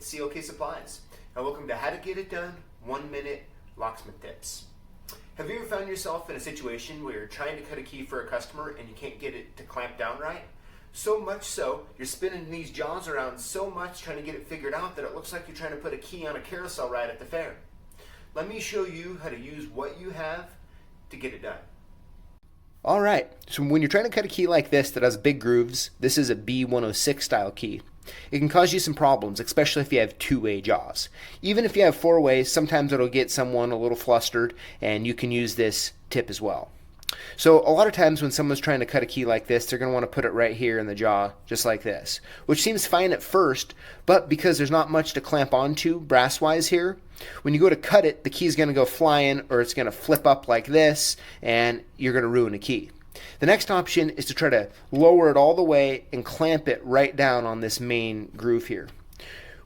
CLK Supplies, and welcome to How to Get It Done 1 Minute Locksmith Tips. Have you ever found yourself in a situation where you're trying to cut a key for a customer and you can't get it to clamp down right? So much so, you're spinning these jaws around so much trying to get it figured out that it looks like you're trying to put a key on a carousel ride at the fair. Let me show you how to use what you have to get it done. Alright, so when you're trying to cut a key like this that has big grooves, this is a B106 style key. It can cause you some problems, especially if you have two-way jaws. Even if you have four-way, sometimes it'll get someone a little flustered, and you can use this tip as well. So a lot of times when someone's trying to cut a key like this, they're going to want to put it right here in the jaw, just like this, which seems fine at first, but because there's not much to clamp onto brass-wise here, when you go to cut it, the key's going to go flying, or it's going to flip up like this, and you're going to ruin a key. The next option is to try to lower it all the way and clamp it right down on this main groove here,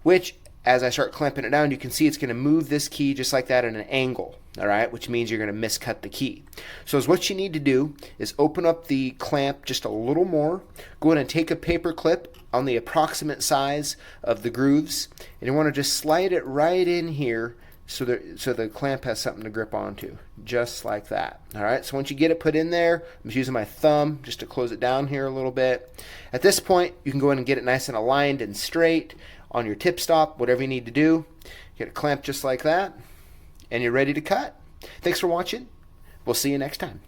which as I start clamping it down, you can see it's going to move this key just like that at an angle, all right, which means you're going to miscut the key. So what you need to do is open up the clamp just a little more, go in and take a paper clip on the approximate size of the grooves, and you want to just slide it right in here so the clamp has something to grip onto, just like that. All right, so once you get it put in there, I'm just using my thumb just to close it down here a little bit. At this point, you can go in and get it nice and aligned and straight on your tip stop, whatever you need to do. Get it clamped just like that, and you're ready to cut. Thanks for watching. We'll see you next time.